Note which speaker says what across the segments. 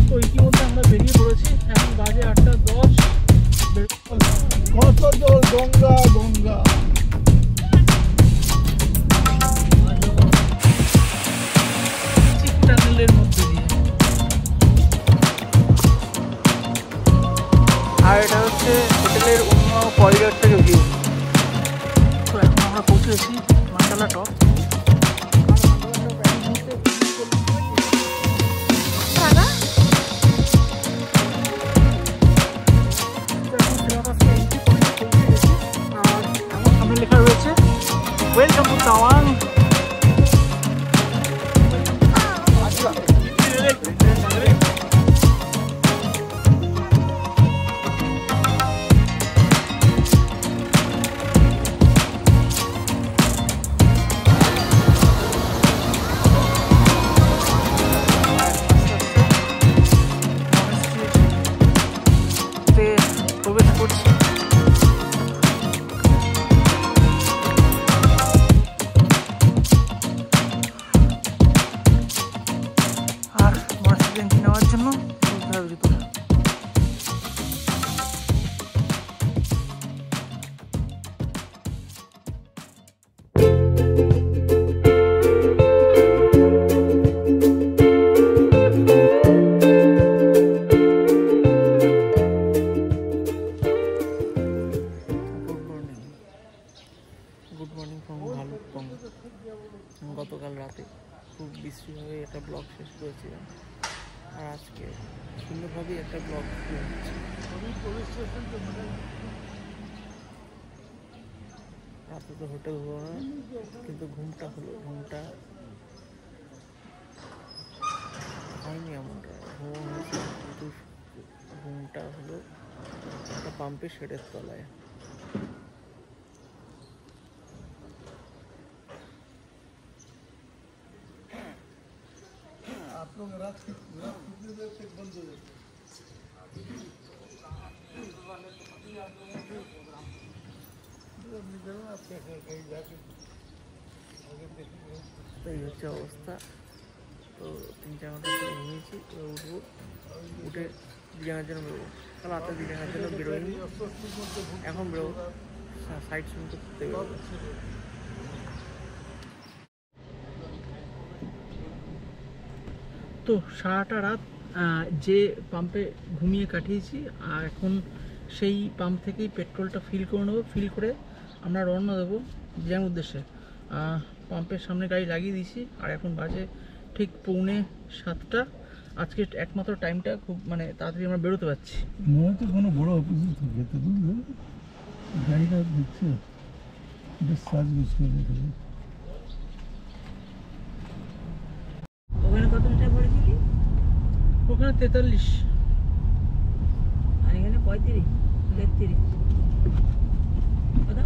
Speaker 1: তো ইতিমধ্যে আমরা বেরিয়ে পড়েছি, এখন বাজে 8:10।
Speaker 2: কত জল, গঙ্গা গঙ্গা।
Speaker 1: টানেলের মধ্যে দিয়ে, আর এটা হচ্ছে হোটেলের অন্য করিডোর থেকে ভিউ। তো এখন আমরা পৌঁছেছি মান্ডালা টপ। লেখা রয়েছে ওয়েলকাম টু তাওয়াং। প্রবেশ করছি। নেওয়ার জন্য ভিতরে গুড মর্নিং ফ্রম ভালুকপং। গতকাল রাতে খুব বিশ্রীভাবে একটা ব্লগ শেষ করেছিলাম, আর আজকে সুন্দরভাবেই একটা ব্লগ শুরু হচ্ছে। রাতে তো হোটেল হলো না, কিন্তু ঘুমটা হলো। ঘুমটা হয়নি এমনটা, ঘুম হয়েছে, কিন্তু ঘুমটা হলো একটা পাম্পের শেডের তলায়। এই হচ্ছে অবস্থা। তো 3-4 ঘন্টা ঘুমিয়েছি, উঠবো, উঠে বিরিয়ানির জন্য বেরোবো। কাল রাতে বিরিয়ানির জন্য বেরোয়নি, এখন বেরোবো সাইড সিন করতে বেরোবো। তো সারাটা রাত যে পাম্পে ঘুমিয়ে কাটিয়েছি, আর এখন সেই পাম্প থেকেই পেট্রোলটা ফিল করে নেবো। ফিল করে আমরা রওনা দেবো বিরিয়ানির উদ্দেশ্যে। পাম্পের সামনে গাড়ি লাগিয়ে দিয়েছি, আর এখন বাজে ঠিক 6:45। আজকে একমাত্র টাইমটা খুব মানে তাড়াতাড়ি আমরা বেরোতে পারছি।
Speaker 2: মনে হচ্ছে কোনো বড় অফিসে যেতে, বুঝলে গাড়িটা দিচ্ছে বেশ সাজগুজ করে রেখেছে।
Speaker 3: ওখানে কত লিটার পড়েছিলি?
Speaker 1: ওখানে 43,
Speaker 3: আর এখানে 35, 33। কত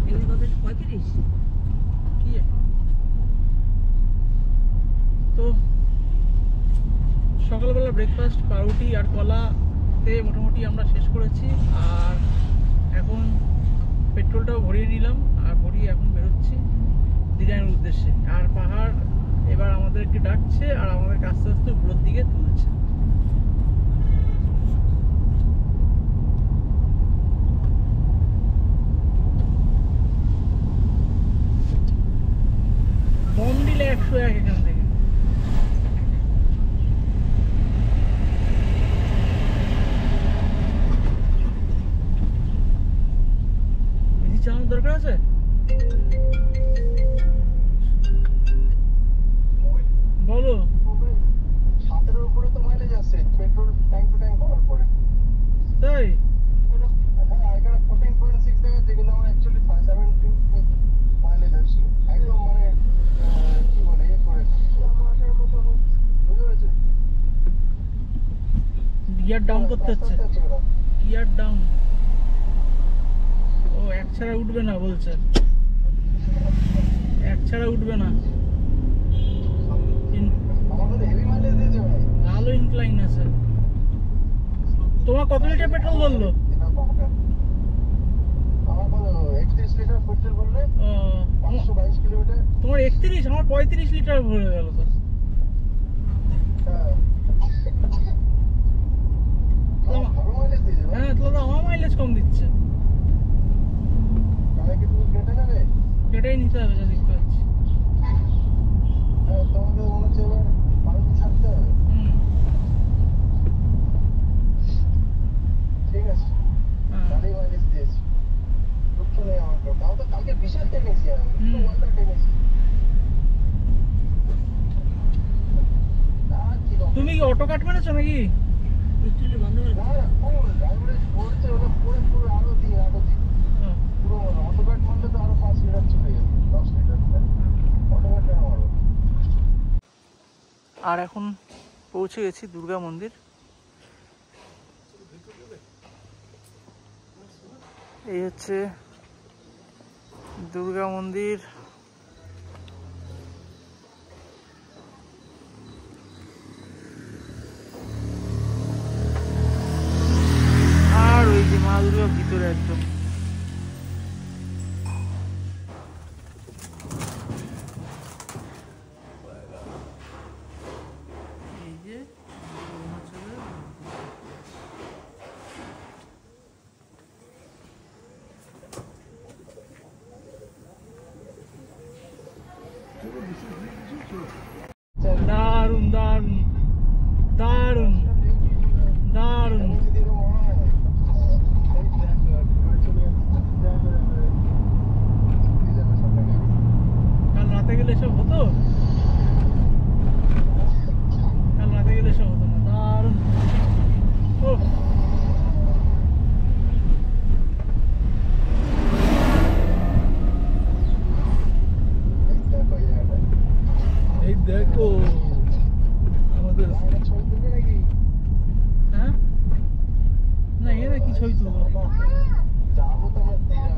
Speaker 3: এখানে কত? 35।
Speaker 1: কি তো সকালবেলা ব্রেকফাস্ট পাউরুটি আর কলাতে মোটামুটি আমরা শেষ করেছি, আর এখন পেট্রোলটাও ভরিয়ে নিলাম, আর ভরিয়ে এখন বেরোচ্ছি দিরাইয়ের উদ্দেশ্যে। আর পাহাড় এবার আমাদেরকে ডাকছে, আর আমাদেরকে আস্তে আস্তে উপরের দিকে তুলছে। দম দিলে 101 এখান থেকে। বেশি চালানোর দরকার আছে? বলো।
Speaker 2: 17 উপরে তো মাইলেজ আছে পেট্রোল ট্যাঙ্ক টু ট্যাঙ্ক করার পরে।
Speaker 1: তাই?
Speaker 2: হ্যাঁ, এখানে 14.6 দেখাচ্ছে, কিন্তু আমার অ্যাকচুয়ালি 17 মাইলেজ আছে। একদম মানে কি বলে এ করে বুঝতে পেরেছো?
Speaker 1: গিয়ার ডাউন করতে হচ্ছে, গিয়ার ডাউন। ও এক ছাড়া উঠবে না বলছে, এক ছাড়া উঠবে না। ভালো ইনক্লাইন আছে। তোমার কত লিটার পেট্রোল বললো? তোমার 31, আমার 35 লিটার ভরে গেল তো। যাচ্ছে।
Speaker 2: তাহলে কি তুমি কেটে নেবে?
Speaker 1: এটাই নিতে হবে যা দেখতে পাচ্ছি।
Speaker 2: তোমাকে মনে হচ্ছে এবার পালন ছাড়তে হবে।
Speaker 1: হুম।
Speaker 2: ঠিক আছে,
Speaker 1: হ্যাঁ।
Speaker 2: ভালোই মাইলেজ দিয়েছি, দুঃখ নেই আমার কোনো। তাও তো কালকে বিশাল টেনেছি আমি, একটু ওয়ালটা টেনেছি। আর কি বলবো?
Speaker 1: তুমি কি অটো কাট মেরেছো নাকি?
Speaker 3: স্টুডিও বন্ধ করে
Speaker 2: না না, ফুল ড্রাইভারে পড়ছে, ওটা পড়ে পুরো আরো দিন
Speaker 1: ও,
Speaker 2: পুরো অটোকাট মারলে তো আরো 5 লিটার চলে যাবে, 10 লিটার। অটোকাট কেন মারবো?
Speaker 1: আর এখন পৌঁছে গেছি দুর্গা মন্দির। এই হচ্ছে দুর্গা মন্দির। আর ওই যে মা দুর্গা ভিতরে একদম। এই যে দারুন দারুন দারুন দারুন।
Speaker 2: যদি এরকম হয়, এই দেখো, ঘুরে চলে যাচ্ছে, এই দেখো সামনে গাড়ি।
Speaker 1: কাল রাতে গেলে সব হতো, কাল রাতে গেলে সব হতো না। দারুন। ও
Speaker 2: এই দেখো এই জায়গাটা।
Speaker 4: এই দেখো আমাদের
Speaker 2: আমরা ছবি তুলবে নাকি?
Speaker 1: হ্যাঁ, না এরা কি ছবি তুলবো?
Speaker 2: যাবো তো আমরা দিঘায়।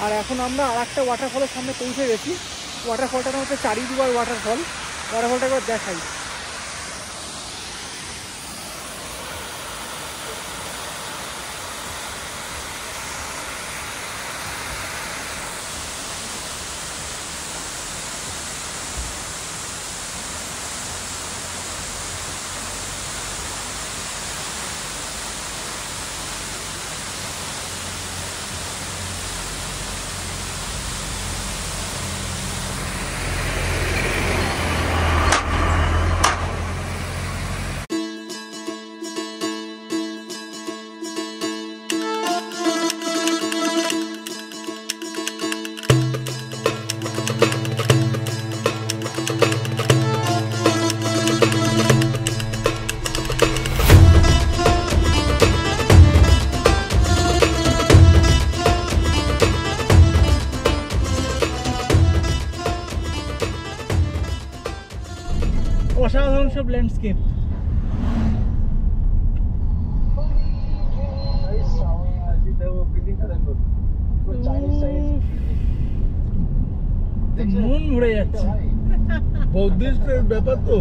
Speaker 1: আর এখন আমরা আর একটা ওয়াটারফলের সামনে পৌঁছে গেছি। ওয়াটারফলটার নাম হচ্ছে চারিদুয়ার ওয়াটারফল। ওয়াটারফলটা একবার দেখাই। অসাধারণ সব ল্যান্ডস্কেপ।
Speaker 2: এই সাওয়া দেখো, বিল্ডিংটা দেখো, পুরো চাইনিজ চাইনিজ দেখছো?
Speaker 1: মন ভরে যাচ্ছে।
Speaker 2: ভাই,
Speaker 4: বৌদ্ধিস্টের ব্যাপার তো।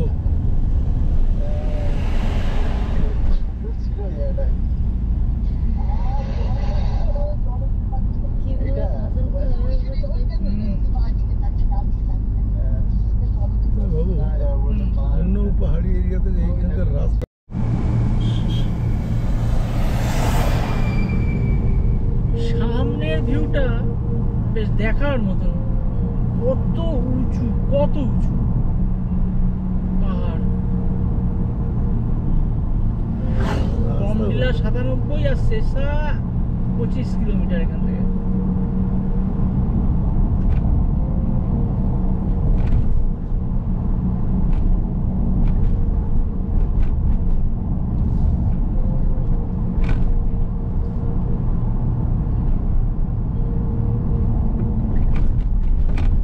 Speaker 2: ছিল এই জায়গাটায়। এটা
Speaker 4: বাবু
Speaker 2: না যাবো বলতে পাহাড়।
Speaker 4: অন্য পাহাড়ি এরিয়াতে এইখানকার রাস্তা
Speaker 1: সামনের ভিউটা বেশ দেখার মতন। কত উঁচু, কত উঁচু পাহাড়। কমডিলা 97 আর শেষা 25 কিলোমিটার এখান থেকে।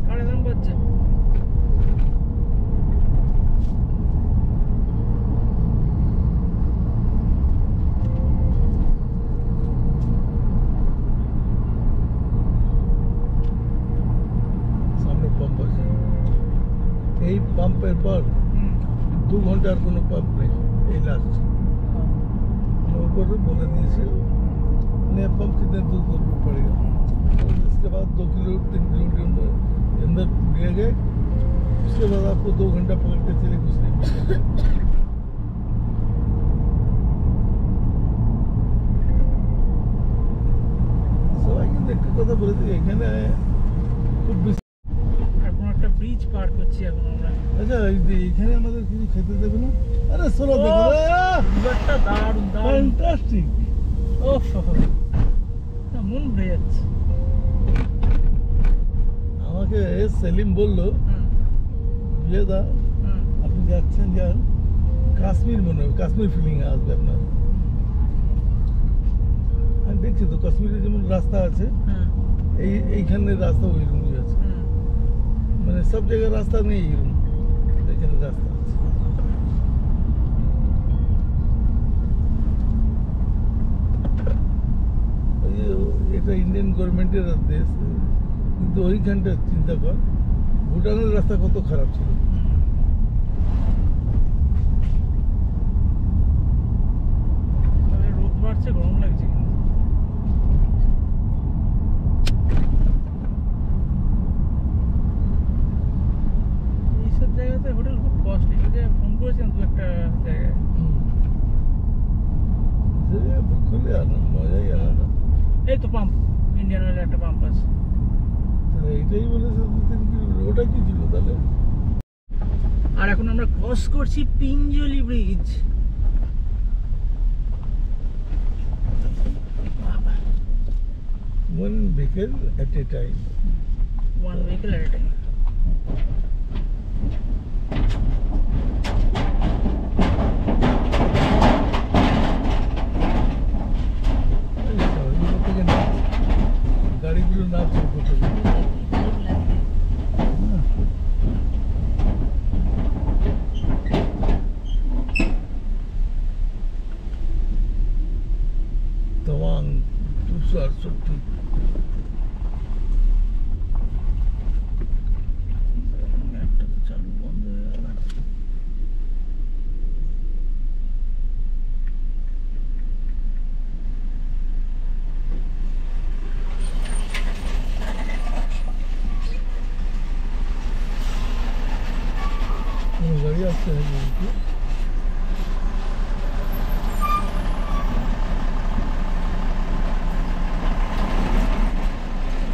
Speaker 1: কার এলাম বাজছে?
Speaker 4: সামনে পাম্প আছে। এই পাম্পের পর 2 ঘন্টার কোনো পাম্প নেই, এই লাস্ট। ऊपर बोले दिए से ने पंप कितने दूर दूर पर पड़ेगा। और इसके बाद 2 किलोमीटर 3 किलोमीटर अंदर ले गए। उसके बाद आपको 2 घंटा पकड़ के चले कुछ नहीं मिलेगा। কিন্তু একটা কথা বলেছি, এখানে খুব বেশি।
Speaker 1: এখন একটা ব্রিজ পার করছি এখন আমরা।
Speaker 4: আচ্ছা এখানে আমাদের কিছু খেতে দেবে না? আরে শোনো, দেখো
Speaker 1: ব্যাপারটা দারুণ দারুণ,
Speaker 4: ফ্যান্টাস্টিক।
Speaker 1: ওফ মন ভরে যাচ্ছে।
Speaker 4: আমাকে সেলিম বললো, দা আপনি যাচ্ছেন, যান কাশ্মীর, মনে হবে কাশ্মীর ফিলিং আসবে আপনার। আমি দেখছি তো কাশ্মীরে যেমন রাস্তা আছে, এইখানে রাস্তা ওইরকমই আছে, মানে সব জায়গায় রাস্তা নেই এরকম, এখানে রাস্তা আছে। এটা ইন্ডিয়ান গভর্নমেন্টের দেশ, কিন্তু ওইখানটা চিন্তা কর, ভুটানের রাস্তা কত খারাপ ছিল।
Speaker 1: রোদ বাড়ছে, গরম লাগছে কিন্তু। এইসব জায়গাতে হোটেল খুব কস্টলি। যদি ফোন করেছিলাম দু একটা জায়গায়,
Speaker 4: খুলে আলাদা মজাই আলাদা।
Speaker 1: এই তো পাম্প, ইন্ডিয়ান অয়েলের একটা পাম্প আছে।
Speaker 4: তাহলে এইটাই বলেছে 2-3 কিলোমিটার, ওটা কি ছিল তাহলে?
Speaker 1: আর এখন আমরা ক্রস করছি পিঞ্জলি bridge.
Speaker 4: One vehicle at a time.
Speaker 1: One vehicle at a time.
Speaker 4: গাড়িগুলো না শুরু করতে হবে। তওয়াং 268।
Speaker 1: একটা তো চালু বন্ধ হয়ে গেল।
Speaker 4: গাড়ি আসতে হবে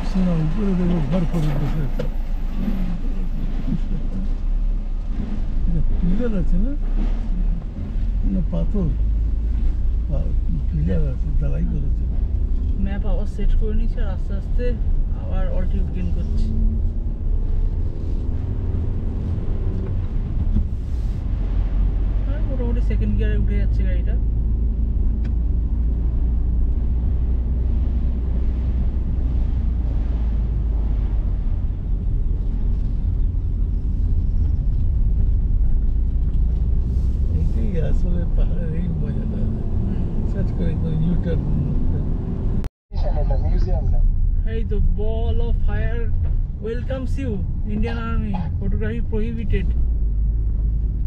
Speaker 4: শোনা, উপরে দেখবো ঘর করে বসে আছে, পিলার আছে না, না পাথর, পিলার আছে, ঢালাই করেছে।
Speaker 1: ম্যাপ আবার সেট করে নিয়েছি আর আস্তে আস্তে আবার অল্টিটিউড গেইন করছি। মোটামুটি সেকেন্ড গিয়ারে উঠে যাচ্ছে গাড়িটা।
Speaker 4: এইটাই আসলে পাহাড়ের এই মজাটা, সার্চ করে ইউটার্ন।
Speaker 2: এটা মিউজিয়াম না,
Speaker 1: এই তো ball of fire welcomes you, Indian army, photography prohibited,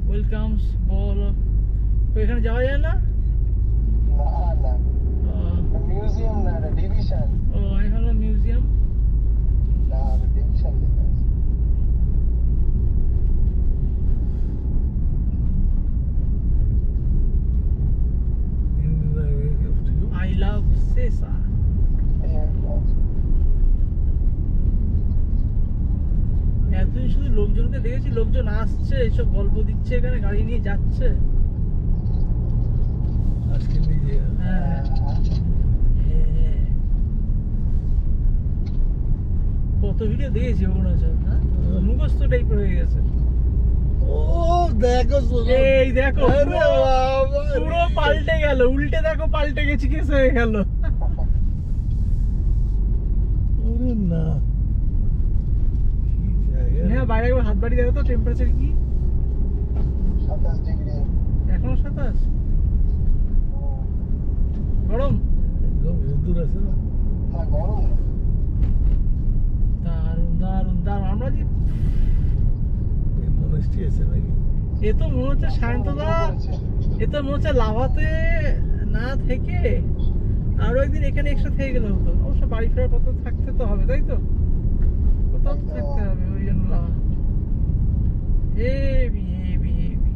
Speaker 1: welcomes ball of. এখানে যাওয়া যায় না?
Speaker 2: না মিউজিয়াম না, এটা ডিভিশন।
Speaker 1: ও আমি ভাবলাম মিউজিয়াম।
Speaker 2: না ডিভিশন লেখা আছে।
Speaker 1: I love Sesa. এতদিন শুধু লোকজনকে দেখেছি, লোকজন আসছে এইসব গল্প দিচ্ছে, এখানে গাড়ি নিয়ে যাচ্ছে।
Speaker 4: আজকে নিজে
Speaker 1: হ্যাঁ কত ভিডিও দেখেছি মনে হচ্ছে, হ্যাঁ মুখস্থ টাইপের হয়ে গেছে।
Speaker 4: ও দেখো
Speaker 1: এই দেখো পুরো পাল্টে গেল, উল্টে দেখো পাল্টে গেছি, কেস হয়ে গেল।
Speaker 4: ওরে না,
Speaker 1: হ্যাঁ বাইরে একবার হাত বাড়ি দেখো তো, টেম্পারেচার কি
Speaker 2: 27 ডিগ্রি।
Speaker 1: এখনো 27? গরম?
Speaker 4: একদম রোদ্দুর আছে না,
Speaker 2: না গরম না।
Speaker 1: দারুণ দারুণ দারুণ। আমরা যে
Speaker 4: মনেস্ট্রি আছে নাকি?
Speaker 1: এ তো মনে হচ্ছে সায়ন্তদা, এ তো মনে হচ্ছে লাভাতে না থেকে আরো একদিন এখানে এক্সট্রা থেকে গেলে হতো। অবশ্য বাড়ি ফেরার পথে থাকতে তো হবে, তাই তো? কোথাও তো থাকতে হবে, ওই জন্য লাভা হেভি হেভি হেভি।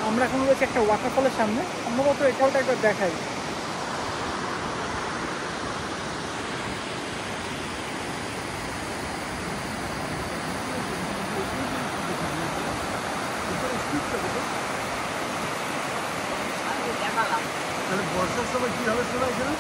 Speaker 1: আমরা এখন রয়েছে একটা ওয়াটারফলের সামনে, সম্ভবত এটাও একবার দেখাই।
Speaker 4: আসার সময় কি হবে শোনা এখানে?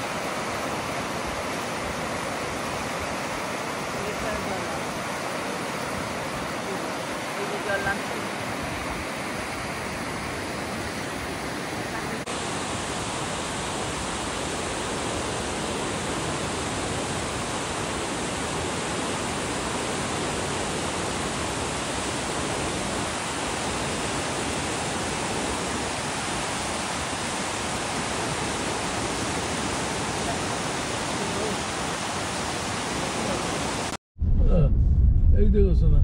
Speaker 4: এই দেখো শোনা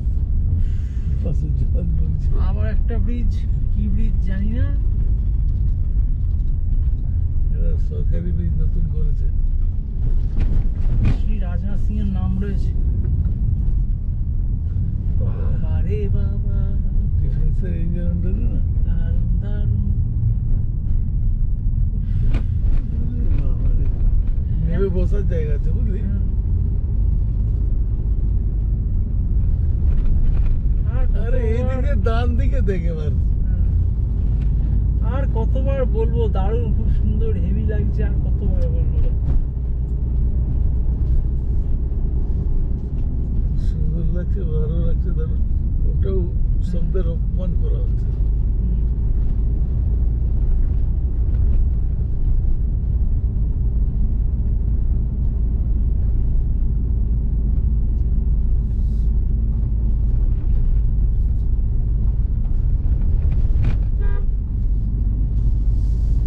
Speaker 4: পাশে জল বলছে।
Speaker 1: আবার একটা ব্রিজ, কি ব্রিজ জানি না।
Speaker 4: এরা সরকারি ব্রিজ নতুন করেছে।
Speaker 1: শ্রী রাজনাথ সিং এর নাম রয়েছে। বাবা রে বাবা,
Speaker 4: ডিফেন্সের এরিয়ার আন্ডারে না?
Speaker 1: দারুণ দারুণ।
Speaker 4: বাবা রে, নেমে বসার জায়গা আছে বুঝলি? আরে এইদিকে ডান দিকে দেখে এবার।
Speaker 1: আর কতবার বলবো, দারুণ, খুব সুন্দর, হেভি লাগছে, আর কতবার বলবো।
Speaker 4: সুন্দর লাগছে, ভালো লাগছে, দারুণ। ওটাও শব্দের অপমান করা হচ্ছে।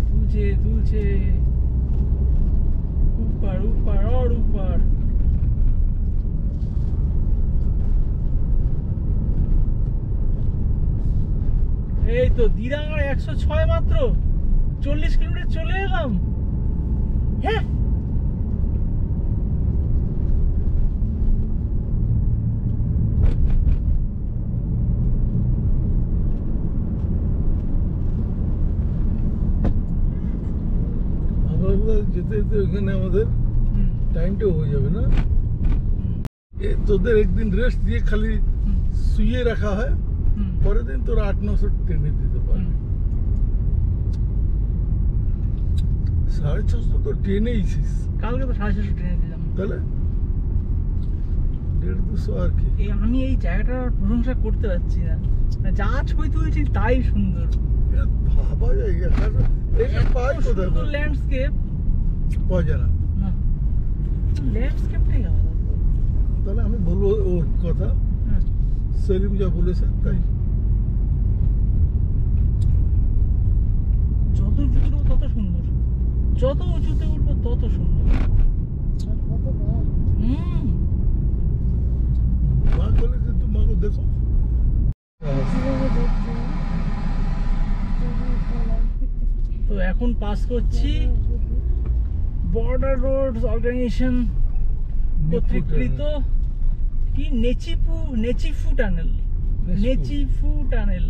Speaker 1: দুলছে দুলছে, উপর উপর আর উপর। এই তো দিরাঙ্গার 106 মাত্র, 40 কিলোমিটার চলে এলাম। হ্যাঁ,
Speaker 4: আমরা বোধহয় যেতে যেতে ওখানে আমাদের টাইমটাও হয়ে যাবে না? তোদের একদিন রেস্ট দিয়ে খালি শুয়ে রাখা হয়, পরের দিন তোরা 8-900 ট্রেনে দিতে পারবি। 650 তো ট্রেনেই ছিস,
Speaker 1: কালকে তো 650 ট্রেনে দিলাম।
Speaker 4: তাহলে 150-200 আর কি।
Speaker 1: আমি এই জায়গাটার প্রশংসা করতে পারছি না, মানে যা ছবি তুলেছি তাই সুন্দর।
Speaker 4: এটা ভাবা যায় এখানে এটা পাই কোথায়?
Speaker 1: সুন্দর ল্যান্ডস্কেপ,
Speaker 4: পাওয়া যায় না।
Speaker 1: না ল্যান্ডস্কেপটাই আলাদা।
Speaker 4: তাহলে আমি বলবো ওর কথা,
Speaker 1: হ্যাঁ।
Speaker 4: সেলিম যা বলেছে তাই।
Speaker 1: যত উঁচুতে উঠবো তত সুন্দর, যত উঁচুতে উঠবো তত সুন্দর।
Speaker 3: কত ভালো।
Speaker 4: মা বলেছে তো মাকে দেখো।
Speaker 3: কিভাবে দেখছো?
Speaker 1: তো এখন পাস করছি বর্ডার রোডস অর্গানাইজেশন কর্তৃকৃত কি নেচিফু টানেল। নেচিফু টানেল।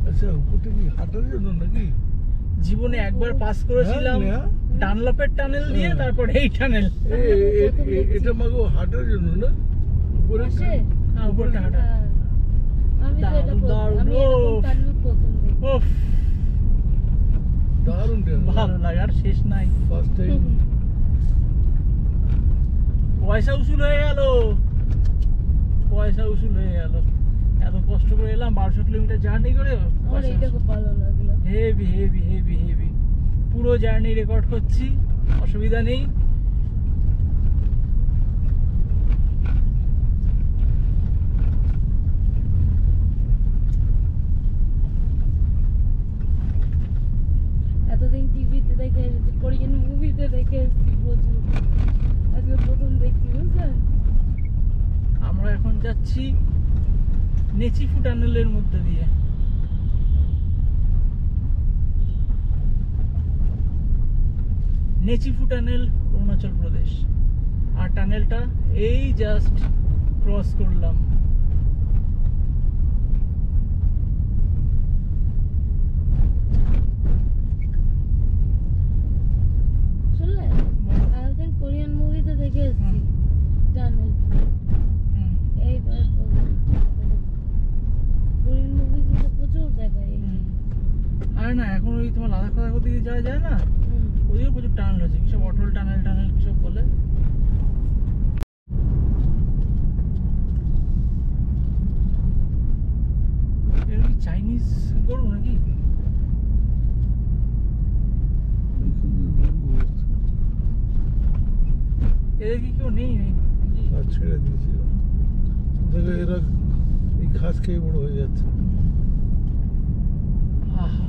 Speaker 4: আচ্ছা, উপরটা কি হাঁটার জন্য নাকি?
Speaker 1: জীবনে একবার পাস করেছিলাম
Speaker 4: হ্যাঁ,
Speaker 1: ডানলপের টানেল দিয়ে,
Speaker 4: হ্যাঁ।
Speaker 1: তারপর এই টানেল।
Speaker 4: এটা মাগো হাঁটার জন্য না? উপরে
Speaker 3: পাশে?
Speaker 1: হ্যাঁ, উপরটা হাঁটা।
Speaker 3: হ্যাঁ। আমি তো এটা
Speaker 1: দারুণ,
Speaker 3: আমি এরকম
Speaker 1: উফ।
Speaker 3: টানেল প্রথম দেখি।
Speaker 1: ওফ,
Speaker 4: দারুণ ট্রেন।
Speaker 1: ভালো লাগার শেষ নাই।
Speaker 4: First time.
Speaker 1: পয়সা উসুল হয়ে গেল, পয়সা উসুল হয়ে গেল। এত কষ্ট করে এলাম 1200 কিলোমিটার জার্নি করে।
Speaker 3: আমার এইটা খুব ভালো লাগলো।
Speaker 1: হেভি হেভি হেভি হেভি, পুরো জার্নি রেকর্ড করছি, অসুবিধা নেই।
Speaker 3: এতদিন টিভিতে দেখে এসেছি, কোরিয়ান মুভিতে দেখে এসেছি প্রচুর, আজকে প্রথম দেখছি, বুঝলেন?
Speaker 1: আমরা এখন যাচ্ছি নেচিফু টানেলের মধ্যে দিয়ে। নেচিফু টানেল, অরুণাচল প্রদেশ। আর টানেলটা এই জাস্ট ক্রস করলাম।
Speaker 3: শুনলেন? এতদিন কোরিয়ান মুভিতে দেখে এসেছি টানেল,
Speaker 1: হুম,
Speaker 3: এইবার কোরিয়ান মুভিগুলো প্রচুর দেখায়।
Speaker 1: হুম। আরে না, এখন ওই তোমার লাদাখ ফাদাখ দিকে যাওয়া যায় না, ওদিকে প্রচুর টানেল হচ্ছে, কিসব অটল টানেল টানেল কিসব বলে। এটা কি চাইনিজ গরু নাকি? এদের কি কেউ নেই নাকি?
Speaker 4: আর ছেড়ে দিয়েছে দেখে এরা এই ঘাস খেয়ে বড় হয়ে যাচ্ছে।
Speaker 1: আহা।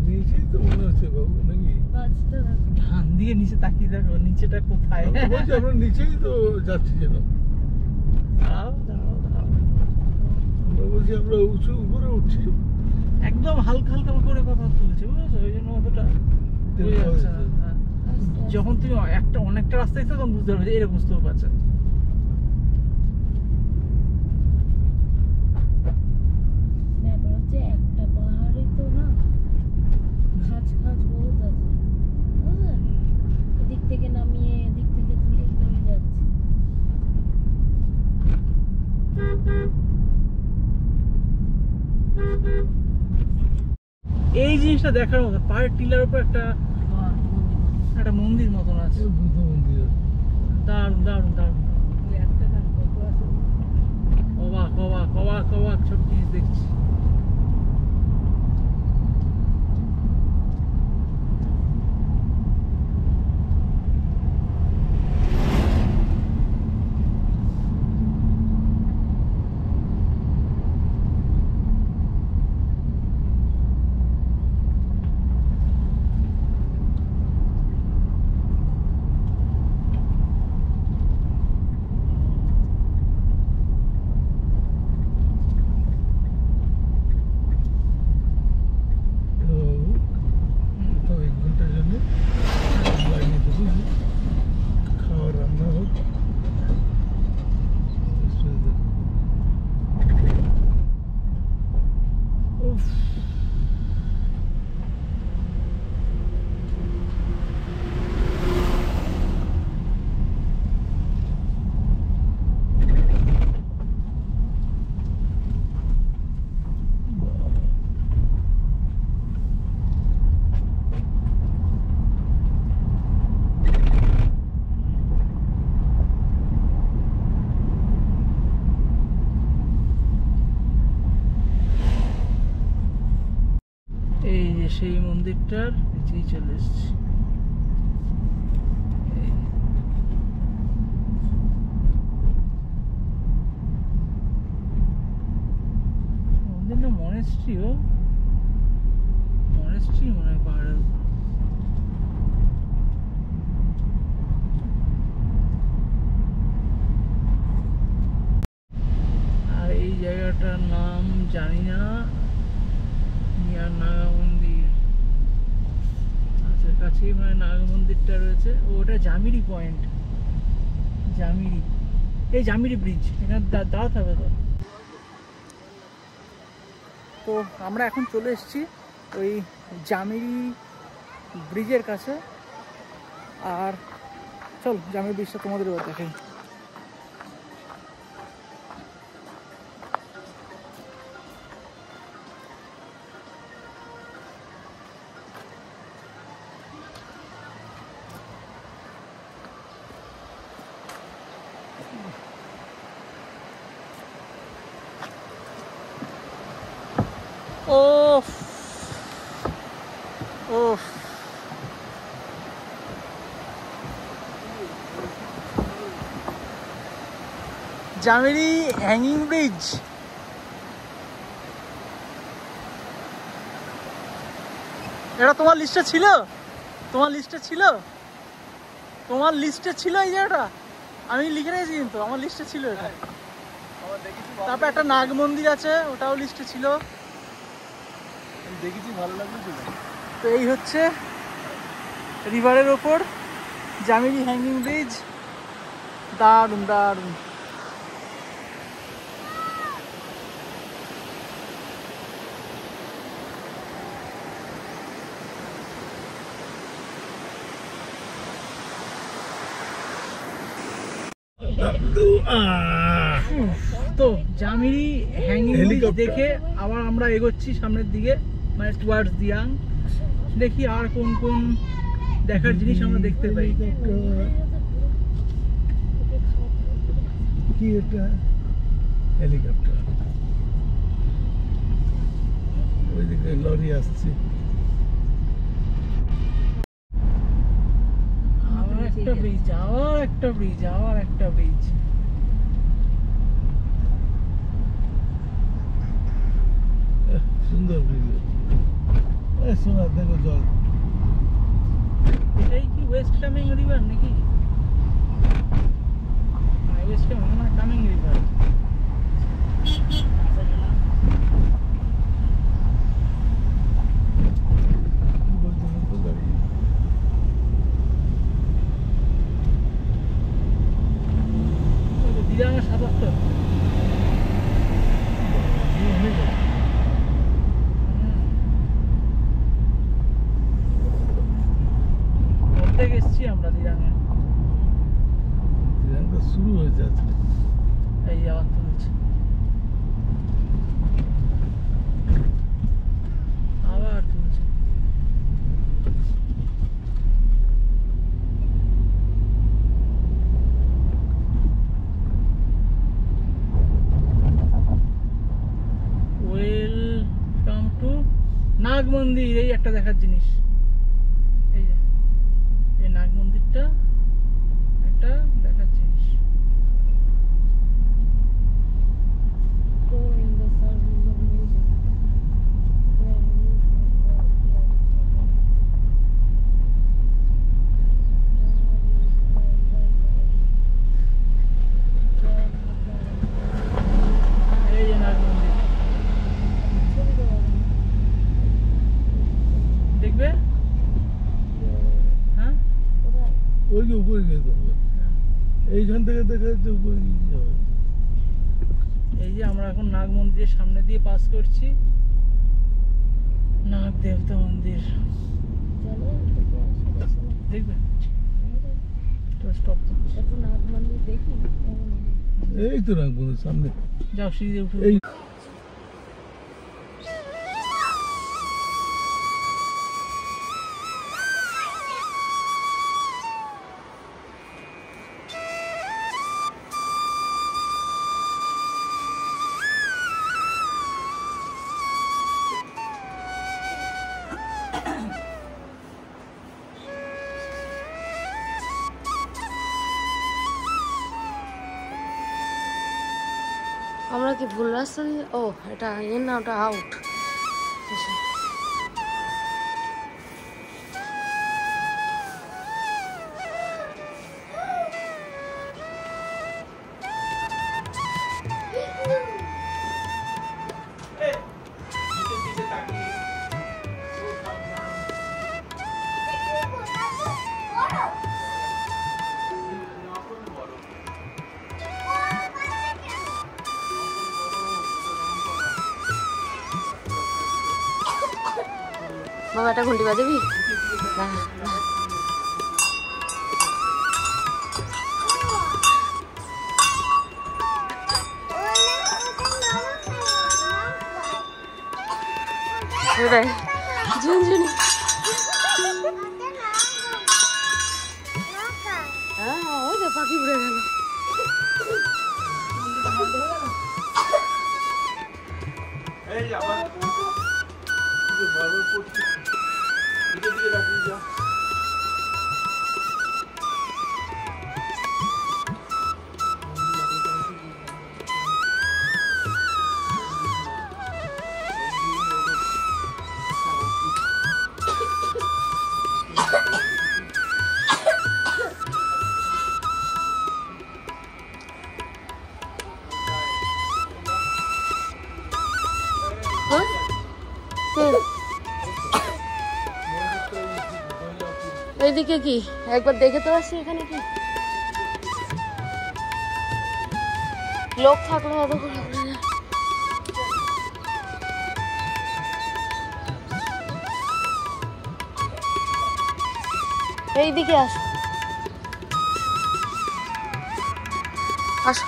Speaker 4: নিচেই তো মনে হচ্ছে বাবু নাকি?
Speaker 3: গাছটা দেখো।
Speaker 1: ধান দিয়ে নিচে তাকিয়ে দেখো নিচেটা কোথায়।
Speaker 4: আমি বলছি আমরা নিচেই তো যাচ্ছি যেন।
Speaker 1: দাঁড়াও, দাঁড়াও, দাঁড়াও।
Speaker 4: আমরা বলছি আমরা উঁচু উপরে উঠছি।
Speaker 1: একদম হালকা হালকা করে কথা তুলছে বুঝেছো, ওই জন্য অতটা বোঝা যাচ্ছে না। হ্যাঁ।
Speaker 3: আস্তে আস্তে।
Speaker 1: যখন তুমি অনেকটা রাস্তা দেখছো তখন বুঝতে পারবে যে এরকম স্লোপ আছে।
Speaker 3: ব্যাপার হচ্ছে একটা পাহাড়ে তো না খাঁজ খাঁজ বহুত আছে, বুঝলেন? এদিক থেকে নামিয়ে এদিক থেকে তুলে তুলে যাচ্ছে।
Speaker 1: এই জিনিসটা দেখার মতো, পাহাড়ের টিলার উপর একটা মন্দির মতন আছে।
Speaker 4: এই বুদ্ধ মন্দির আছে।
Speaker 1: দারুণ দারুণ দারুণ, অবাক অবাক অবাক অবাক সব জিনিস দেখছি।
Speaker 4: তো 1 ঘন্টার জন্য লাইনে বসেছি, খাওয়া রান্না হোক।
Speaker 1: উফ, এই যে সেই মন্দিরটার নিচেই চলে এসেছি। এই। মন্দির না মনেস্ট্রিও, মনেস্ট্রি মনে হয় পাহাড়ের উপর। আর এই জায়গাটার নাম জানি না, নিয়ার নাগা মন্দির। আচ্ছা, কাছেই মানে নাগা মন্দিরটা রয়েছে। ও, ওটা জামিরি পয়েন্ট, জামিরি, এই জামিরি ব্রিজ, এখানে দাঁড়াতে হবে তো। তো আমরা এখন চলে এসেছি ওই জামিরি ব্রিজের কাছে। আর চল জামিরি ব্রিজটা তোমাদের এবার দেখাই। ওফ ওফ, জামিরি হ্যাঙ্গিং ব্রিজ। এটা তোমার লিস্টে ছিল? তোমার লিস্টে ছিল? তোমার লিস্টে ছিল এই জায়গাটা? আমি লিখে রেখেছি কিন্তু, আমার লিস্টে ছিল এটা। তারপর একটা নাগ মন্দির আছে, ওটাও লিস্টে ছিল।
Speaker 4: দেখেছি, ভালো লাগছিল।
Speaker 1: তো এই হচ্ছে রিভারের ওপর জামিরি হ্যাঙ্গিং ব্রিজ। দারুণ দারুণ। তো জামিরি হ্যাঙ্গিং ব্রিজ
Speaker 4: হেলিকপ্টার।
Speaker 1: দেখে আবার আমরা এগোচ্ছি সামনের দিকে, মানে টুয়ার্ডস দিয়াং। দেখি আর কোন কোন দেখার জিনিস আমরা দেখতে পাই।
Speaker 4: কি এটা? হেলিকপ্টার। ওইদিকে লরি আসছে।
Speaker 1: আবার একটা ব্রিজ, আবার একটা ব্রিজ, আবার একটা ব্রিজ।
Speaker 4: সুন্দর ব্রিজ। শোনা দেখো জল।
Speaker 1: এটাই কি ওয়েস্ট কামিং রিভার নাকি? West coming river. দিদাঙ্গা ৭৭। অর্ধেক এসছি আমরা দিদাঙ্গে।
Speaker 4: শুরু হয়েছে আজকে।
Speaker 1: এই আবার তুলছে, আবার তুলছে। ওয়েলকাম টু নাগ মন্দির। এই একটা দেখার জিনিস, এই যে এই নাগ মন্দিরটা একটা দেখার জিনিস।
Speaker 3: Go in the service of music. Where
Speaker 1: এই যে নাগ মন্দির দেখবে। হ্যাঁ,
Speaker 4: ওই যে উপরে যেতে হবে। এইখান থেকে দেখা যাচ্ছে উপরে নিয়ে যাবে।
Speaker 1: এই যে আমরা এখন নাগ মন্দিরের সামনে দিয়ে পাস করছি। নাগ দেবতা মন্দির দেখবে। তো স্টপ
Speaker 4: এই তো রাখবো সামনে।
Speaker 1: যাও, সিঁড়ি উঠে।
Speaker 4: এই
Speaker 3: আমরা কি ভুল রাস্তা দিয়ে? ও এটা এর না, ওটা আউট। বাবা একটা ঘন্টি বাজাবি? না না। ওটাই ঝুনঝুনি। হ্যাঁ ওই যে পাখি উড়ে গেল। এইদিকে কি একবার দেখে তো আসি, এখানে কি লোক থাকলে এত করে ঘুরে না। এইদিকে আসো, আসো।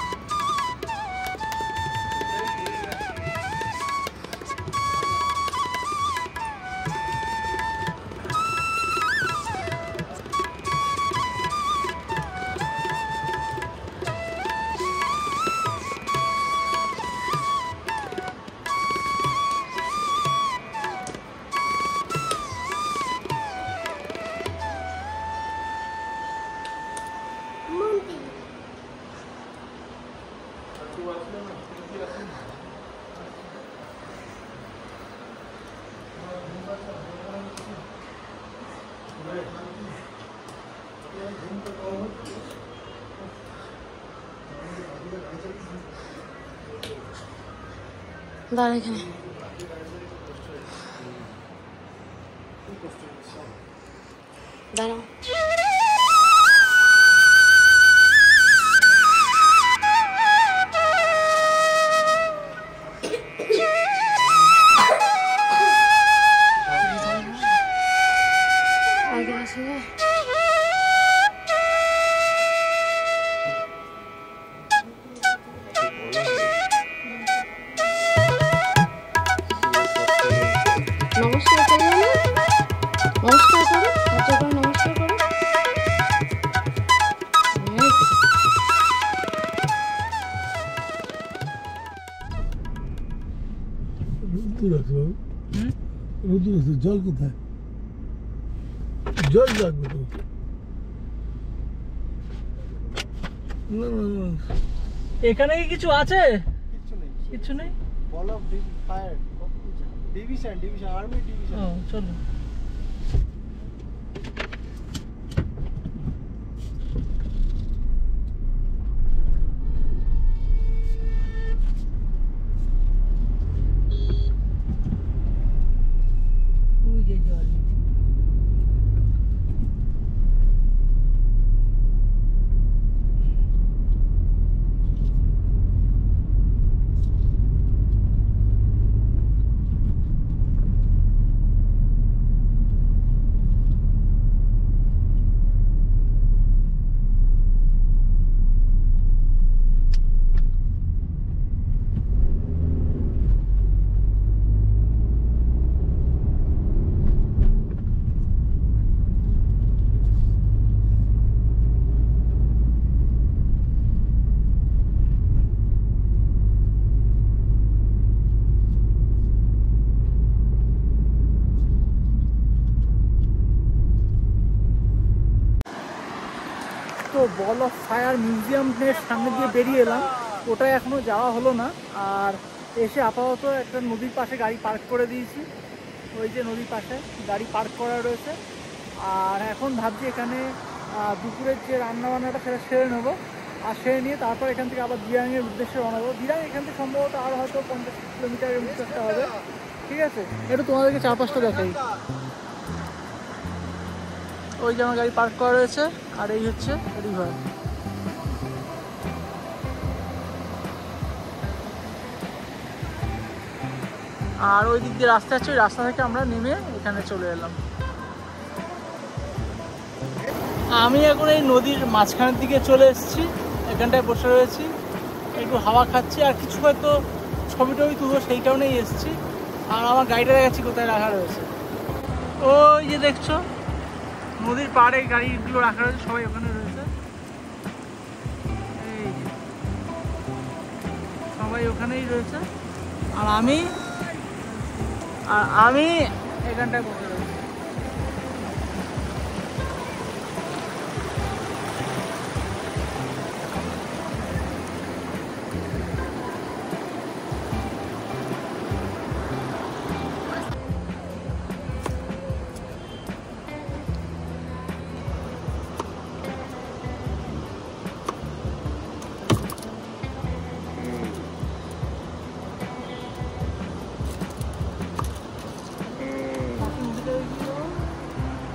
Speaker 3: দাঁড়া এখানে। দাঁড়াও। আগে আসে নমস্কার করো না, নমস্কার করো, হাত করে নমস্কার করো।
Speaker 4: রোদ্দুর আছে বাবু,
Speaker 1: হুম?
Speaker 4: রোদ্দুর আছে। জল কোথায়? জল লাগবে তো। না না না,
Speaker 1: এখানে কি কিছু আছে?
Speaker 2: কিচ্ছু নেই,
Speaker 1: কিছু নেই।
Speaker 2: Ball of fire division, army division.
Speaker 1: ও চলো। ওই যে জল। তো বল অফ ফায়ার মিউজিয়ামের সামনে দিয়ে বেরিয়ে এলাম, ওটা এখনো যাওয়া হলো না। আর এসে আপাতত একটা নদীর পাশে গাড়ি পার্ক করে দিয়েছি, ওই যে নদীর পাশে গাড়ি পার্ক করা রয়েছে। আর এখন ভাবছি এখানে দুপুরের যে রান্নাবান্নাটা সেটা সেরে নেবো, আর সেরে নিয়ে তারপর এখান থেকে আবার দিরাংয়ের উদ্দেশ্যে রওনা দেবো। দিরাং এখান থেকে সম্ভবত আরও হয়তো 50 কিলোমিটারের মতো একটা হবে। ঠিক আছে, একটু তোমাদেরকে চারপাশটা দেখাই। ওই যে আমার গাড়ি পার্ক করা রয়েছে, আর এই হচ্ছে রিভার। আর ওই দিক দিয়ে রাস্তা আছে, ওই রাস্তা থেকে আমরা নেমে এখানে চলে এলাম। আমি এখন এই নদীর মাঝখানের দিকে চলে এসেছি, এখানটায় বসে রয়েছি, একটু হাওয়া খাচ্ছি, আর কিছু হয়তো ছবি টবি তুলবো সেই কারণেই এসেছি। আর আমার গাড়িটা দেখাচ্ছি কোথায় রাখা রয়েছে, ওই যে দেখছো নদীর পাড়ে গাড়িগুলো রাখা রয়েছে, সবাই ওখানে রয়েছে। এই যে সবাই ওখানেই রয়েছে, আর আমি এখানটায় বসে রয়েছি।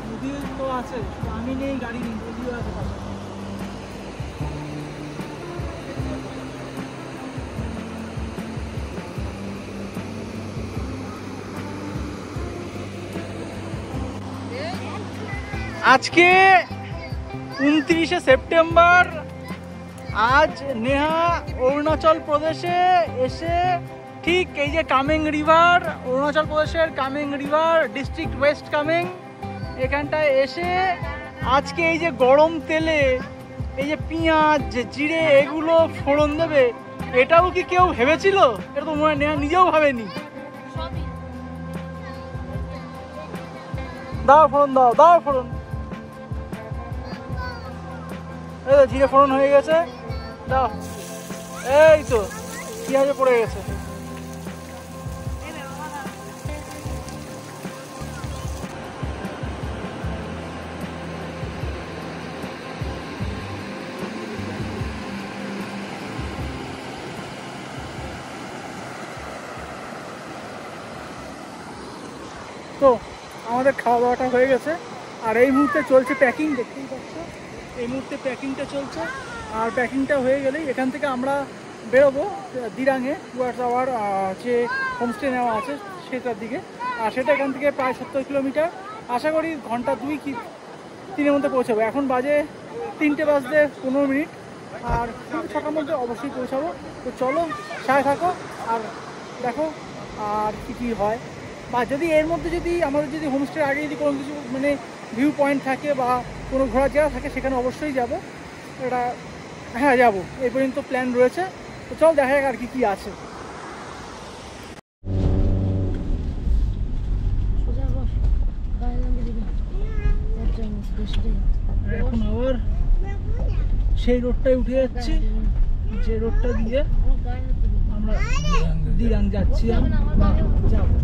Speaker 1: নদীও তো আছে, শুধু আমি নেই, গাড়ি নেই, নদীও আছে পাশে। আজকে 29শে সেপ্টেম্বর, আজ নেহা অরুণাচল প্রদেশে এসে ঠিক এই যে কামেং রিভার, অরুণাচল প্রদেশের Kameng river, district West Kameng, এখানটায় এসে আজকে এই যে গরম তেলে এই যে পেঁয়াজ জিরে এগুলো ফোড়ন দেবে, এটাও কি কেউ ভেবেছিল? এটা তো মনে হয় নেহা নিজেও ভাবেনি। দাও ফোড়ন, দাও ফোড়ন। এই তো জিরে ফোড়ন হয়ে গেছে, দাও। এই তো পেঁয়াজে পড়ে গেছে। তো আমাদের খাওয়া দাওয়াটা হয়ে গেছে, আর এই মুহূর্তে চলছে প্যাকিং, দেখতেই পাচ্ছ এই মুহূর্তে প্যাকিংটা চলছে। আর প্যাকিংটা হয়ে গেলেই এখান থেকে আমরা বেরোবো দিরাঙে টুয়ার্ডস আওয়ার যে হোমস্টে নেওয়া আছে সেটার দিকে। আর সেটা এখান থেকে প্রায় 70 কিলোমিটার, আশা করি ঘন্টা 2 কি 3-এর মধ্যে পৌঁছাবো। এখন বাজে 3:15 আর 6টার মধ্যে অবশ্যই পৌঁছাবো। তো চলো সাথে থাকো আর দেখো আর কী হয়, বা যদি এর মধ্যে যদি আমাদের যদি হোমস্টের আগে যদি কোনো কিছু মানে ভিউ পয়েন্ট থাকে বা কোনো ঘোরার জায়গা থাকে সেখানে অবশ্যই যাব। এটা হ্যাঁ যাবো, এই পর্যন্ত প্ল্যান রয়েছে। তো চল দেখা যাক আর কি আছে।
Speaker 3: সোজা বস, গায়ে লাগিয়ে দিবি। ওর জন্য বেশি
Speaker 1: এখন আবার সেই রোডটায় উঠে যাচ্ছি, যে রোডটা দিয়ে
Speaker 3: আমার গায়ে হাত দিবি।
Speaker 1: আমরা দিরাং যাচ্ছি।
Speaker 3: আমার গায়ে
Speaker 1: যাবো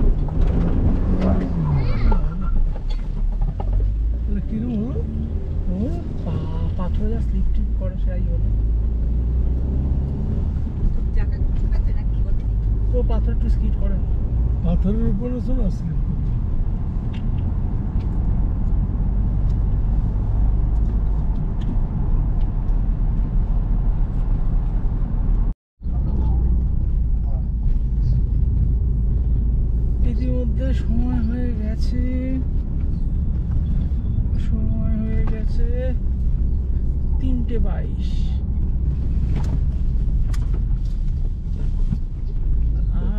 Speaker 4: কিরম হলো?
Speaker 1: পাথর যা স্লিপ টিপ করে সেটাই হলো। ও পাথর একটু স্কিট করে না।
Speaker 4: পাথরের উপরে তো আসলে
Speaker 1: ইতিমধ্যে সময় হয়ে গেছে 3:22।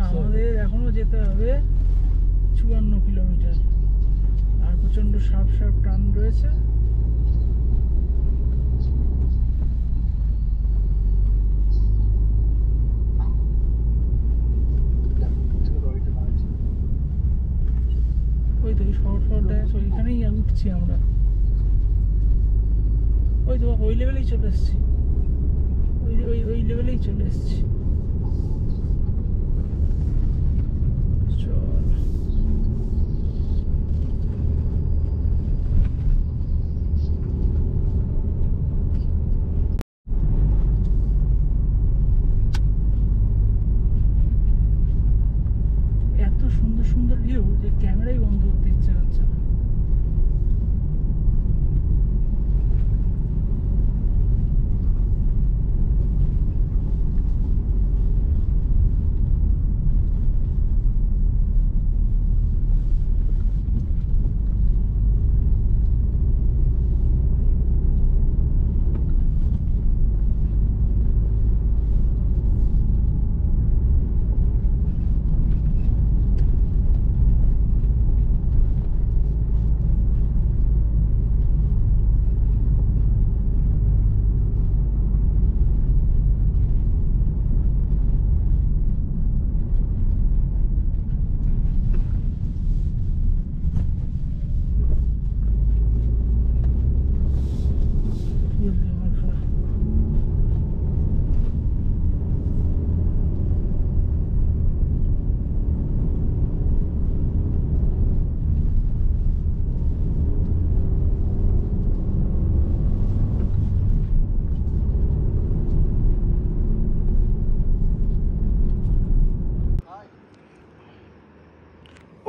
Speaker 1: আমাদের এখনো যেতে হবে 54 কিলোমিটার, আর প্রচন্ড সাপ টান রয়েছে। ওই তো ওই শহর দেখা যাচ্ছে, ওইখানেই উঠছি আমরা। ওই তো ওই লেভেলেই চলে এসেছি, ওই লেভেলেই চলে এসেছি। চল এত সুন্দর সুন্দর ভিউ যে ক্যামেরাই বন্ধ করতে ইচ্ছে হচ্ছে না।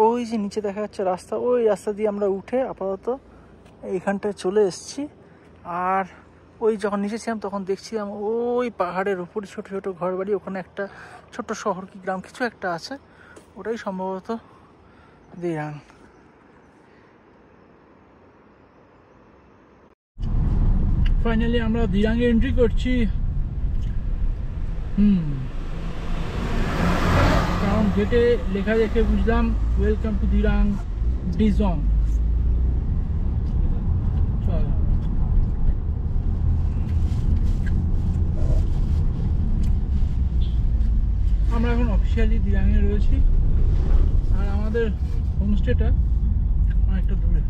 Speaker 1: ওই যে নিচে দেখা যাচ্ছে রাস্তা, ওই রাস্তা দিয়ে আমরা উঠে আপাতত এইখানটায় চলে এসেছি। আর ওই যখন নিচে ছিলাম তখন দেখছিলাম ওই পাহাড়ের উপরে ছোট ছোট ঘর বাড়ি, ওখানে একটা ছোট্ট শহর কি গ্রাম কিছু একটা আছে, ওটাই সম্ভবত দিরাং। ফাইনালি আমরা দিরাঙে এন্ট্রি করছি। কারণ গেটে লেখা দেখে বুঝলাম ওয়েলকাম টু দিরাং ডিজং। চল আমরা এখন অফিসিয়ালি দিরাঙে রয়েছি, আর আমাদের হোমস্টেটা অনেকটা দূরে।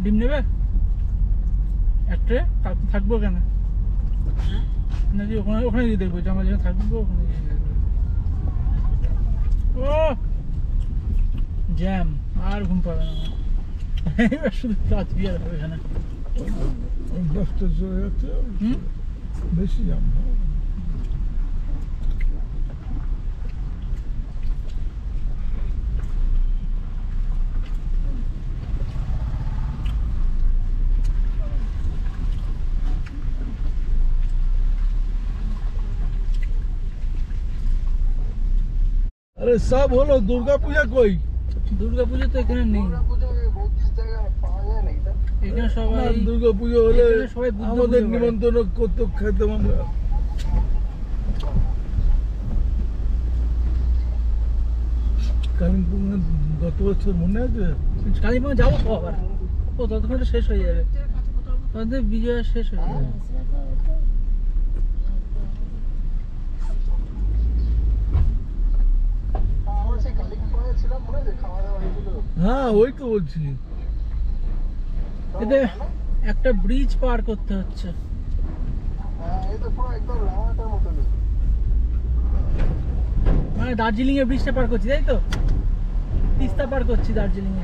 Speaker 1: ডিম নেবে একটা থাকবো কেন নাকি ওখানে ওখানে গিয়ে দেখবো যে আমরা যেখানে থাকবো ওখানে গিয়ে দেখবো ও জ্যাম আর ঘুম পাবে না আমার। এবার শুধু কাজ কি আর হবে এখানে
Speaker 4: ওই 10টা চলে যাচ্ছে
Speaker 1: হুম
Speaker 4: বেশি জাম না। আরে সব হলো, দুর্গা পূজা কই?
Speaker 1: দুর্গা পুজো তো এখানে নেই
Speaker 2: দুর্গাপুজোয় 32 জায়গায় পাওয়া যায় না এটা।
Speaker 1: এখানে সবাই
Speaker 4: দুর্গা পুজো হলে
Speaker 1: এখানে সবাই বুদ্ধ
Speaker 4: আমাদের
Speaker 1: পুজো করে।
Speaker 4: নিমন্ত্রণ করতে খেতাম আমরা। কালিম্পংয়ে গত বছর মনে আছে?
Speaker 1: কালিম্পং যাবো তো আবার ও ততক্ষণ তো শেষ হয়ে যাবে ততদিন বিজয় শেষ হয়ে যাবে
Speaker 2: আমরা সেই কালিম্পংয়ে ছিলাম, মনে আছে? খাওয়া দাওয়া হয়েছিল।
Speaker 4: হ্যাঁ ওই তো বলছি।
Speaker 1: এতে একটা ব্রিজ পার করতে হচ্ছে
Speaker 2: হ্যাঁ, এই তো পুরো একদম লামাটার মতো নেই।
Speaker 1: মানে দার্জিলিং এর ব্রিজটা পার করছি তাই তো তিস্তা পার করছি দার্জিলিং এ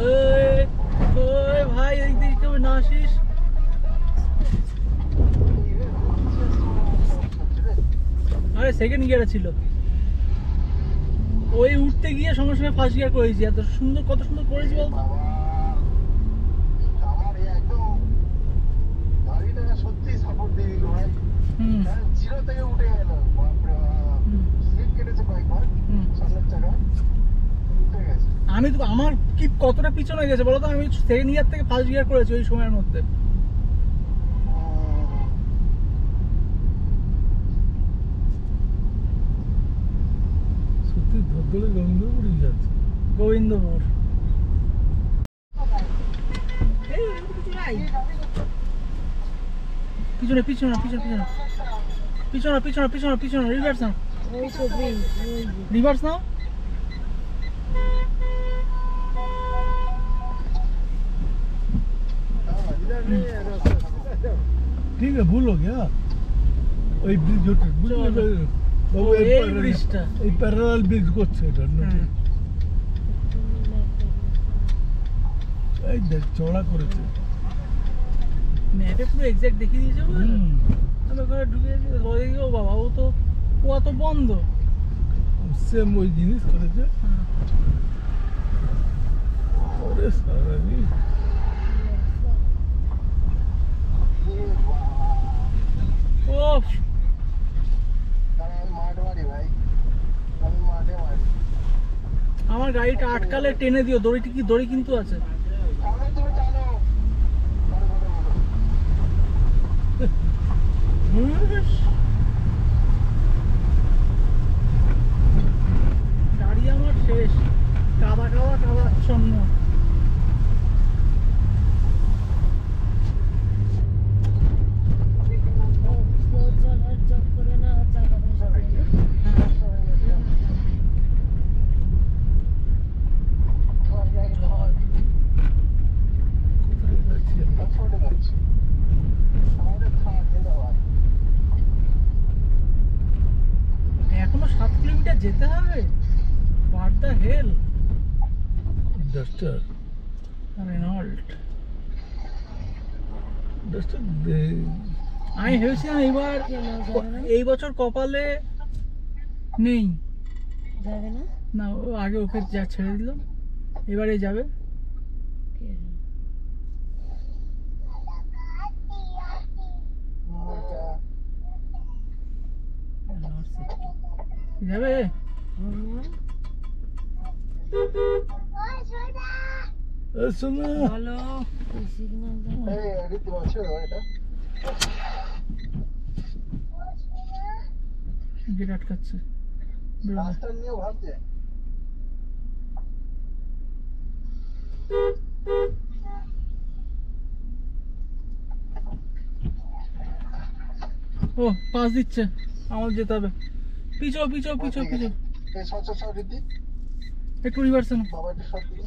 Speaker 1: ওই ওই ভাই এই দিকে কেউ না আসিস আরে সেকেন্ড গিয়ারে ছিল ওই উঠতে গিয়ে সঙ্গে সঙ্গে ফার্স্ট গিয়ার করেছি এত সুন্দর কত সুন্দর করেছি বলতো
Speaker 2: বাবা, আমার এই একদম গাড়িটাকে সত্যিই সাপোর্ট দিয়ে দিল ভাই।
Speaker 1: হুম
Speaker 2: হ্যাঁ, জিরো থেকে উঠে গেল। বাপরে বাপ।
Speaker 1: হুম,
Speaker 2: স্লিপ কেটেছে কয়েকবার
Speaker 1: হুম।
Speaker 2: সামনের চাকা উঠে গেছে।
Speaker 1: আমি তো আমার কি কতটা পিছনে গেছে বলো তো আমি সেকেন্ড গিয়ার থেকে ফার্স্ট গিয়ার করেছি ওই সময়ের মধ্যে
Speaker 4: সত্যি ধরধরে গন্ধ পড়ে যাচ্ছে।
Speaker 1: গোবিন্দপুর পিছনে পিছনে পিছনে পিছনে পিছনে পিছনে পিছনে পিছনে রিভার্স নাও
Speaker 3: ওই তো ব্রিজ ওই যে।
Speaker 1: রিভার্স নাও
Speaker 4: ठीक है भूल हो गया ওই ব্রিজ ওঠে বুঝলে
Speaker 1: চলো।
Speaker 4: বাবু
Speaker 1: ও, এই ব্রিজটা।
Speaker 4: এই প্যারালাল ব্রিজ করছে এটা নতুন। এই দেখ চড়া করেছে।
Speaker 1: ম্যাপে পুরো এক্সাক্ট দেখিয়ে দিয়েছে বুঝলে
Speaker 4: হুম
Speaker 1: আমি ওখানে ঢুকে গেছি ও বাবা ও তো বন্ধ
Speaker 4: সেম ওই জিনিস করেছে।
Speaker 1: হ্যাঁ।
Speaker 4: ওরে সারা রে।
Speaker 1: ও
Speaker 2: তারা আমি মাঠ মারি ভাই, আমি মাঠে মারি।
Speaker 1: আমার গাড়িটা আটকালে টেনে দিও দড়িটি কি দড়ি কিন্তু আছে
Speaker 2: টানো তুমি টানো। পরে কথা বলো।
Speaker 1: গাড়ি আমার শেষ কাদা কাদা কাদাচ্ছন্ন
Speaker 3: স্লো চলার চক্করে না চাকা ফেসে যায় না?
Speaker 4: কোথায় যাচ্ছি আমরা?
Speaker 2: ছোটে যাচ্ছি আমাদের থাক জিন্দাবাদ।
Speaker 1: এখনো 7 কিলোমিটার যেতে হবে what the hell
Speaker 4: Duster
Speaker 1: Renault
Speaker 4: Duster
Speaker 1: আমি ভেবেছিলাম এইবার
Speaker 3: কেন যাবে না?
Speaker 1: এই বছর কপালে নেই
Speaker 3: যাবে না?
Speaker 1: না ও আগে ওকে যা ছেড়ে দিল এবারে যাবে
Speaker 3: কে?
Speaker 1: যাবে
Speaker 3: হনুমান?
Speaker 4: শোনো
Speaker 1: হ্যালো
Speaker 3: এই সিগন্যাল দাও।
Speaker 2: এই রীতি আছে এটা।
Speaker 1: গেট আটকাচ্ছে বেরোবে।
Speaker 2: রাস্তা নিয়েও ভাবছে।
Speaker 1: ও পাস দিচ্ছে আমার যেতে হবে পিছো পিছো পিছো পিছো
Speaker 2: এই সব রীতি
Speaker 1: একটু রিভার্সে না।
Speaker 2: বাবা একটু সব দিকে।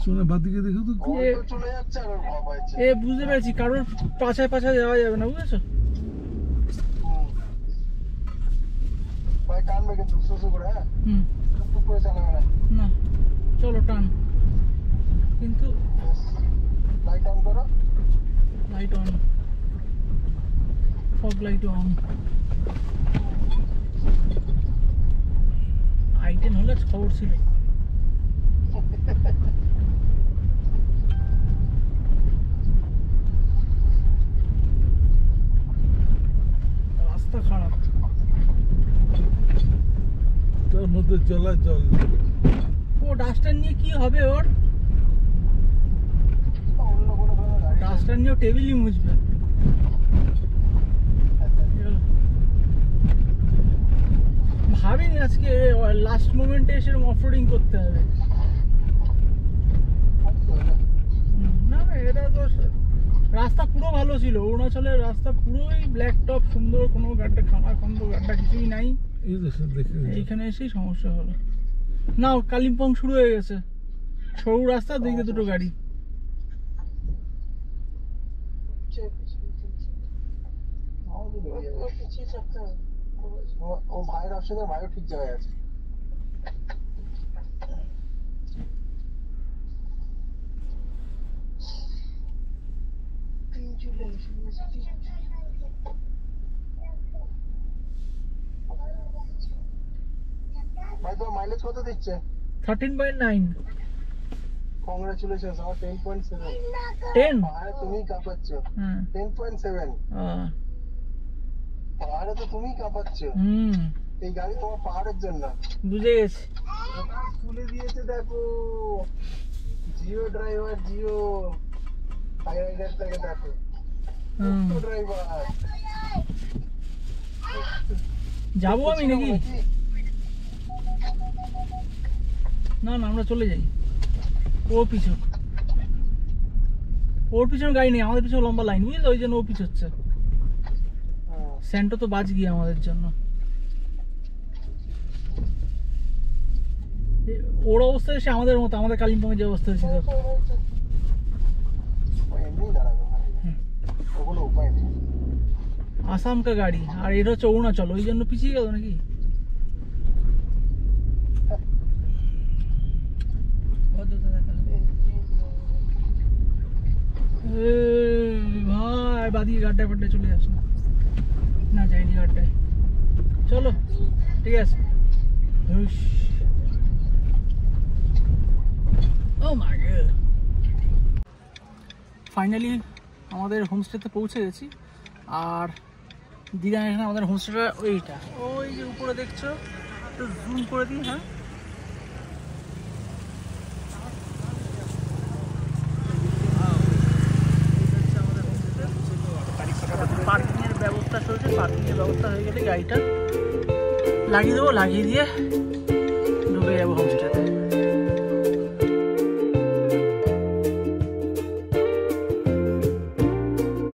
Speaker 4: শুনে বাদিকে দেখো তো
Speaker 2: ও তো চলে যাচ্ছে আর ওর ভয় পাচ্ছে।
Speaker 1: এ বুঝতে পেরেছি, কারোর পাছায় পাছায় যাওয়া যাবে না, বুঝেছো?
Speaker 2: হুম। ভাই কানবে কিন্তু সুসু করে, হ্যাঁ
Speaker 1: হুম,
Speaker 2: টুক করে চালাবে না।
Speaker 1: না চলো টান, কিন্তু
Speaker 2: লাইট অন করো।
Speaker 1: Light on, fog light on. আইটেন হলে খবর ছিল। রাস্তা খারাপ,
Speaker 4: তার মধ্যে চলাচল
Speaker 1: ও ডাস্টার নিয়ে কি হবে ওর?
Speaker 2: অন্য কোনো গাড়ি
Speaker 1: ডাস্টার নিয়েও টেবিলই মুছবে। ভাবিনি আজকে লাস্ট মোমেন্টে এসে অফরোডিং করতে হবে। না না, এটা তো রাস্তা পুরো ভালো ছিল, অরুণাচলের রাস্তা পুরোই ব্ল্যাক টপ সুন্দর, কোনো গাড্ডা খানা খন্দ গাড্ডা কিছুই নাই।
Speaker 4: এই দেশে দেখে
Speaker 1: এইখানে এসেই সমস্যা হলো। না, কালিম্পং শুরু হয়ে গেছে, সরু রাস্তা, দিকে দুটো গাড়ি।
Speaker 2: ও ভাইয়ের অপশনে ভাইও ঠিক জায়গায় আছে। ভাই তোমার মাইলেজ কত দিচ্ছে?
Speaker 1: 13.9।
Speaker 2: কংগ্রাচুলেশনস, আমার 10.7।
Speaker 1: 10?
Speaker 2: পাহাড়ে তুমিই কাঁপাচ্ছ।
Speaker 1: হ্যাঁ।
Speaker 2: 10.7। পাহাড়ে তো তুমিই কাঁপাচ্ছ।
Speaker 1: হুম,
Speaker 2: এই গাড়ি তোমার পাহাড়ের জন্য।
Speaker 1: বুঝে গেছি।
Speaker 2: খুলে দিয়েছে দেখো, জিও ড্রাইভার, জিও হাই রাইডারটাকে দেখো,
Speaker 1: হুম,
Speaker 2: ড্রাইভার।
Speaker 1: যাবো আমি নাকি? না না, আমরা চলে যাই। ওর পিছনে গাড়ি নেই, আমাদের পিছনে লম্বা লাইন, বুঝলি, ওই জন্য ও পিছোচ্ছে। সেন্টো তো বাজ গিয়ে আমাদের জন্য। ওর অবস্থা এসে আমাদের মতো, আমাদের কালিম্পংয়ের যে অবস্থা হয়েছিল।
Speaker 2: এমনি দাঁড়াবে ভাই, ওগুলো উপায় নেই।
Speaker 1: আসাম কা গাড়ি, আর এটা হচ্ছে অরুণাচল, ওই জন্য পিছিয়ে গেল নাকি? ভাই বাদিকে গাড্ডায় ফাড্ডায় চলে যাস না। না যাইনি গাড্ডায়, চলো ঠিক আছে। ও মাই গড, ফাইনালি আমাদের হোমস্টেতে পৌঁছে গেছি। আর দিদা এখানে আমাদের হোমস্টেটা ওইটা, ওই যে উপরে দেখছো, একটু জুম করে দিই। হ্যাঁ, পার্কিংয়ের ব্যবস্থা চলছে, পার্কিংয়ের ব্যবস্থা হয়ে গেলে গাড়িটা লাগিয়ে দেবো, লাগিয়ে দিয়ে